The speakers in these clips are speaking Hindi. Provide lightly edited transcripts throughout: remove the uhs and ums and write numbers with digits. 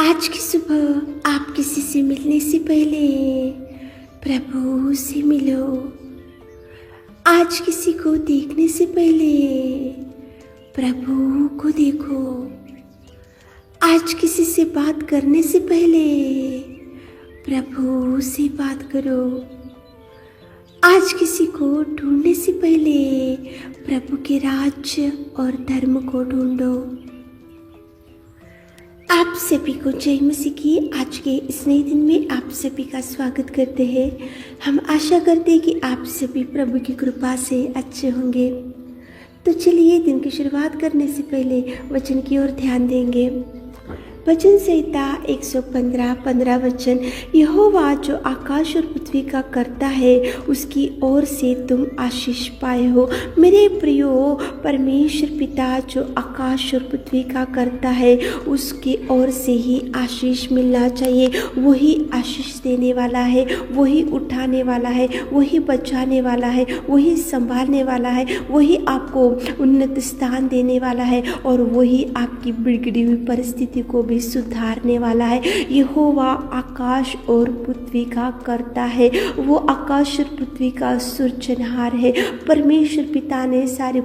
आज की सुबह आप किसी से मिलने से पहले प्रभु से मिलो। आज किसी को देखने से पहले प्रभु को देखो। आज किसी से बात करने से पहले प्रभु से बात करो। आज किसी को ढूंढने से पहले प्रभु के राज्य और धर्म को ढूंढो। आप सभी को जय मसीह की आज के इस नए दिन में आप सभी का स्वागत करते हैं। हम आशा करते हैं कि आप सभी प्रभु की कृपा से अच्छे होंगे। तो चलिए दिन की शुरुआत करने से पहले वचन की ओर ध्यान देंगे। वचन संहिता 115 वचन, यहोवा जो आकाश और पृथ्वी का करता है उसकी ओर से तुम आशीष पाए हो। मेरे प्रियो, परमेश्वर पिता जो आकाश और पृथ्वी का करता है उसकी ओर से ही आशीष मिलना चाहिए। वही आशीष देने वाला है, वही उठाने वाला है, वही बचाने वाला है, वही संभालने वाला है, वही आपको उन्नत स्थान देने वाला है और वही आपकी बिगड़ी हुई परिस्थिति को भी सुधारने वाला है। यहोवा आकाश और पृथ्वी का करता है, वो आकाश और पृथ्वी का सृजनहार है। परमेश्वर पिता ने सारे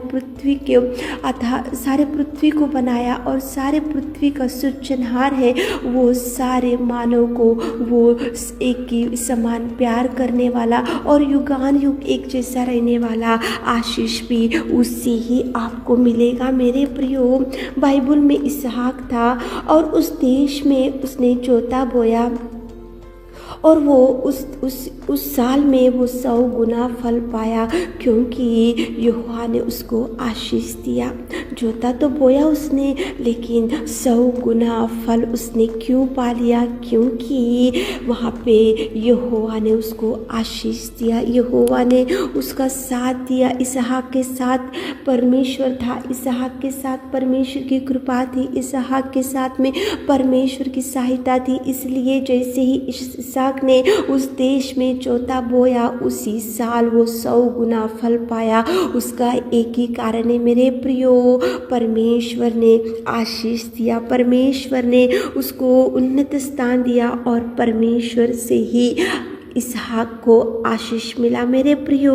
पृथ्वी को बनाया और सारे पृथ्वी का सृजनहार है। वो सारे मानव को वो एक ही समान प्यार करने वाला और युगान युग एक जैसा रहने वाला आशीष भी उससे ही आपको मिलेगा। मेरे प्रियो, बाइबल में इसहाक था और उस देश में उसने जोता बोया और वो उस साल में वो 100 गुना फल पाया, क्योंकि यहोवा ने उसको आशीष दिया। जोता तो बोया उसने, लेकिन 100 गुना फल उसने क्यों पा लिया? क्योंकि वहाँ पे यहोवा ने उसको आशीष दिया, यहोवा ने उसका साथ दिया। इसहाक के साथ परमेश्वर था, इसहाक के साथ परमेश्वर की कृपा थी, इसहाक के साथ में परमेश्वर की सहायता थी। इसलिए जैसे ही इसहाक ने उस देश में जोता बोया, उसी साल वो 100 गुना फल पाया। उसका एक ही कारण है मेरे प्रियो, परमेश्वर ने आशीष दिया, परमेश्वर ने उसको उन्नत स्थान दिया और परमेश्वर से ही इसहाक को आशीष मिला। मेरे प्रियो,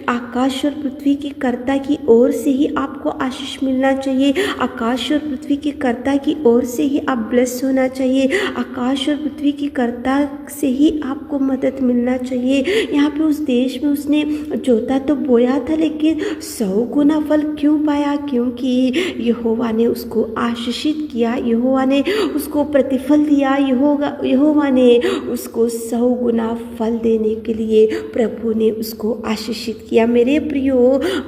आकाश और पृथ्वी के कर्ता की ओर से ही आपको आशीष मिलना चाहिए। आकाश और पृथ्वी के कर्ता की ओर से ही आप ब्लेस होना चाहिए। आकाश और पृथ्वी के कर्ता से ही आपको मदद मिलना चाहिए। यहाँ पे उस देश में उसने जोता तो बोया था, लेकिन 100 गुना फल क्यों पाया? क्योंकि यहोवा ने उसको आशीषित किया, यहोवा ने उसको प्रतिफल दिया, यहोवा ने उसको 100 गुना फल देने के लिए प्रभु ने उसको आशीषित किया। मेरे प्रियो,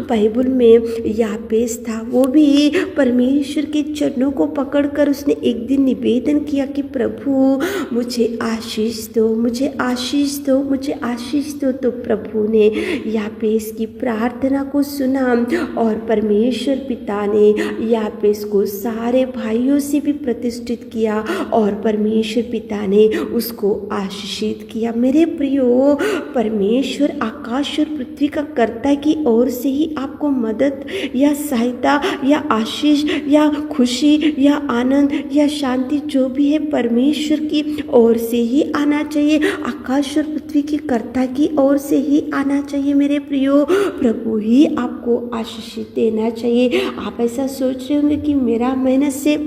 बाइबल में यापेस था, वो भी परमेश्वर के चरणों को पकड़कर उसने एक दिन निवेदन किया कि प्रभु मुझे आशीष दो, मुझे आशीष दो, मुझे आशीष दो। तो प्रभु ने यापेस की प्रार्थना को सुना और परमेश्वर पिता ने यापेस को सारे भाइयों से भी प्रतिष्ठित किया और परमेश्वर पिता ने उसको आशीषित किया। मेरे प्रियो, परमेश्वर आकाश और पृथ्वी का कर्ता की ओर से ही आपको मदद या सहायता या आशीष या खुशी या आनंद या शांति जो भी है परमेश्वर की ओर से ही आना चाहिए। आकाश और पृथ्वी के कर्ता की ओर से ही आना चाहिए। मेरे प्रियो, प्रभु ही आपको आशीष देना चाहिए। आप ऐसा सोच रहे होंगे कि मेरा मेहनत से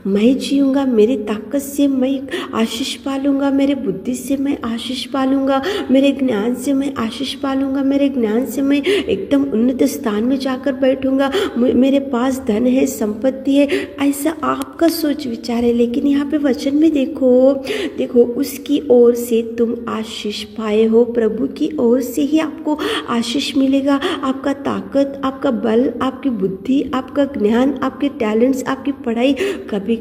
मैं जीऊँगा, मेरी ताकत से मैं आशीष पालूँगा, मेरे बुद्धि से मैं आशीष पालूँगा, मेरे ज्ञान से मैं आशीष पालूँगा, मेरे ज्ञान से मैं एकदम उन्नत स्थान में जाकर बैठूँगा, मेरे पास धन है, संपत्ति है, ऐसा आपका सोच विचार है। लेकिन यहाँ पे वचन में देखो उसकी ओर से तुम आशीष पाए हो। प्रभु की ओर से ही आपको आशीष मिलेगा। आपका ताकत, आपका बल, आपकी बुद्धि, आपका ज्ञान, आपके टैलेंट्स, आपकी पढ़ाई कभी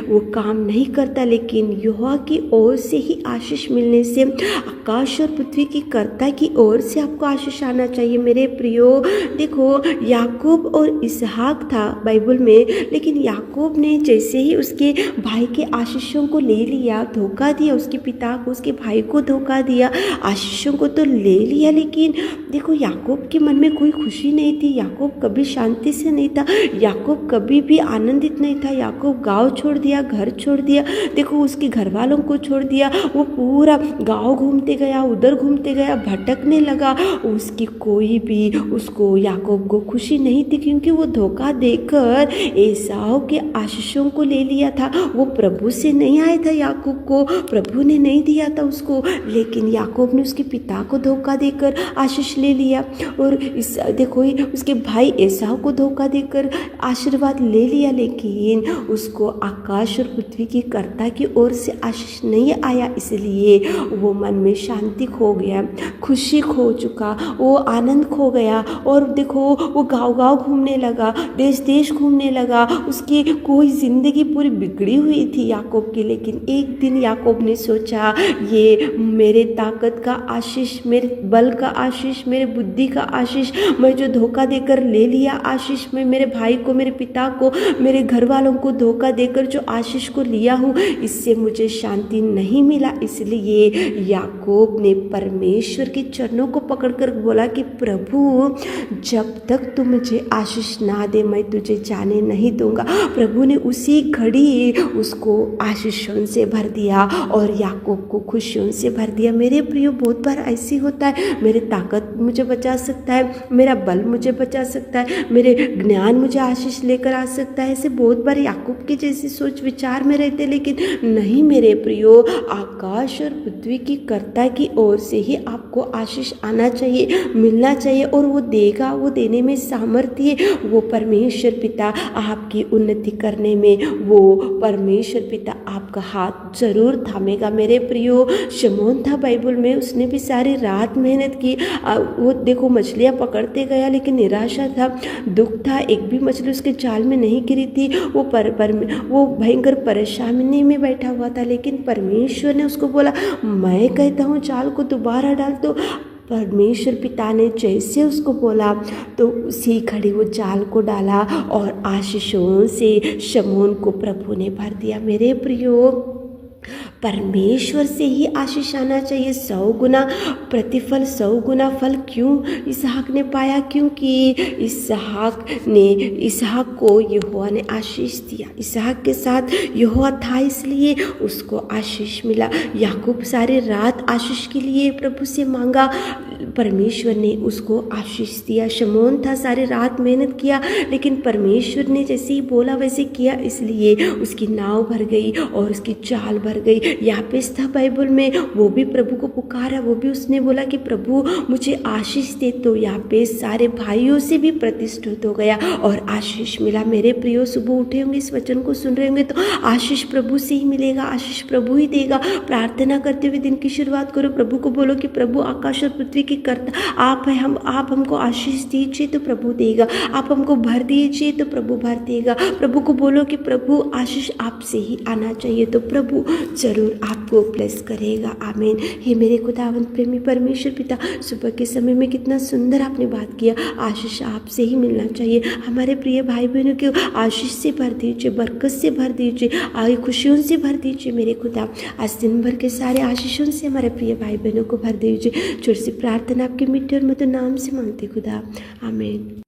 वो काम नहीं करता, लेकिन यहोवा की ओर से ही आशीष मिलने से आकाश और पृथ्वी की कर्ता की ओर से आपको आशीष आना चाहिए। मेरे प्रियो, देखो याकूब और इसहाक था बाइबल में, लेकिन याकूब ने जैसे ही उसके भाई के आशीषों को ले लिया, धोखा दिया, उसके पिता को, उसके भाई को धोखा दिया, आशीषों को तो ले लिया, लेकिन देखो याकूब के मन में कोई खुशी नहीं थी। याकूब कभी शांति से नहीं था, याकूब कभी भी आनंदित नहीं था, याकूब गाँव छोड़ दिया, घर छोड़ दिया, देखो उसके घर वालों को छोड़ दिया, वो पूरा गाँव घूमते गया, उधर घूमते गया, भटकने लगा। उसकी कोई भी उसको याकूब को खुशी नहीं थी, क्योंकि वो धोखा देकर एसाव के आशीषों को ले लिया था। वो प्रभु से नहीं आया था, याकूब को प्रभु ने नहीं दिया था उसको, लेकिन याकूब ने उसके पिता को धोखा देकर आशीष ले लिया। और इस देखो उसके भाई एसाव को धोखा देकर आशीर्वाद ले लिया, लेकिन उसको आकाश और पृथ्वी की कर्ता की ओर से आशीष नहीं आया। इसलिए वो मन में शांति खो गया, खुशी खो चुका, वो आनंद खो गया। और देखो वो गांव-गांव घूमने लगा, देश-देश घूमने लगा, उसकी कोई ज़िंदगी पूरी बिगड़ी हुई थी याकूब की। लेकिन एक दिन याकूब ने सोचा, ये मेरे ताकत का आशीष, मेरे बल का आशीष, मेरे बुद्धि का आशीष, मैं जो धोखा देकर ले लिया आशीष, मैं मेरे भाई को, मेरे पिता को, मेरे घर वालों को धोखा देकर जो आशीष को लिया हूँ, इससे मुझे शांति नहीं मिला। इसलिए याकूब ने परमेश्वर के चरणों को पकड़कर बोला कि प्रभु, जब तक तू मुझे आशीष ना दे मैं तुझे जाने नहीं दूंगा। प्रभु ने उसी घड़ी उसको आशीषों से भर दिया और याकूब को खुशियों से भर दिया। मेरे प्रियो, बहुत बार ऐसी होता है, मेरे ताकत मुझे बचा सकता है, मेरा बल मुझे बचा सकता है, मेरे ज्ञान मुझे आशीष लेकर आ सकता है, ऐसे बहुत बार याकूब के जैसी सोच विचार में रहते। लेकिन नहीं मेरे प्रियो, आकाश और पृथ्वी की कर्ता की ओर से ही आपको आशीष आना चाहिए, मिलना चाहिए, और वो देगा, वो देने में सामर्थ्य है। वो परमेश्वर पिता आपकी उन्नति करने में, वो परमेश्वर पिता आपका हाथ जरूर थामेगा। मेरे प्रियो, शमौन था बाइबल में, उसने भी सारी रात मेहनत की। वो देखो मछलियाँ पकड़ते गया, लेकिन निराशा था, दुख था, एक भी मछली उसके जाल में नहीं गिरी थी। वो भयंकर परेशानी में बैठा हुआ था, लेकिन परमेश्वर ने उसको बोला, मैं कहता हूँ जाल को दोबारा डाल। तो परमेश्वर पिता ने जैसे उसको बोला, तो उसी घड़ी वो जाल को डाला और आशीषों से शमौन को प्रभु ने भर दिया। मेरे प्रियो, परमेश्वर से ही आशीष आना चाहिए। 100 गुना प्रतिफल, 100 गुना फल क्यों इसहाक ने पाया? क्योंकि इसहाक को यहोवा ने आशीष दिया। इसहाक के साथ यहोवा था, इसलिए उसको आशीष मिला। याकूब सारी रात आशीष के लिए प्रभु से मांगा, परमेश्वर ने उसको आशीष दिया। शमौन था, सारी रात मेहनत किया, लेकिन परमेश्वर ने जैसे ही बोला वैसे किया, इसलिए उसकी नाव भर गई और उसकी जाल भर गई। यापेस था बाइबल में, वो भी प्रभु को पुकारा, वो भी उसने बोला कि प्रभु मुझे आशीष दे। तो यापेस सारे भाइयों से भी प्रतिष्ठित हो गया और आशीष मिला। मेरे प्रियो, सुबह उठे होंगे, इस वचन को सुन रहे होंगे, तो आशीष प्रभु से ही मिलेगा, आशीष प्रभु ही देगा। प्रार्थना करते हुए दिन की शुरुआत करो, प्रभु को बोलो कि प्रभु आकाश और पृथ्वी की कर्ता आप है, आप हमको आशीष दीजिए तो प्रभु देगा, आप हमको भर दीजिए तो प्रभु भर देगा। प्रभु को बोलो कि प्रभु आशीष आपसे ही आना चाहिए, तो प्रभु जरूर आपको ब्लेस करेगा। आमीन। हे मेरे खुदावंद प्रेमी परमेश्वर पिता, सुबह के समय में कितना सुंदर आपने बात किया। आशीष आपसे ही मिलना चाहिए। हमारे प्रिय भाई बहनों को आशीष से भर दीजिए, बरकत से भर दीजिए, आगे खुशियों से भर दीजिए। मेरे खुदा, आज दिन भर के सारे आशीषों से हमारे प्रिय भाई बहनों को भर दीजिए। छोटी सी प्रार्थना आपके मीठे और मधुर नाम से मांगते खुदा, आमीन।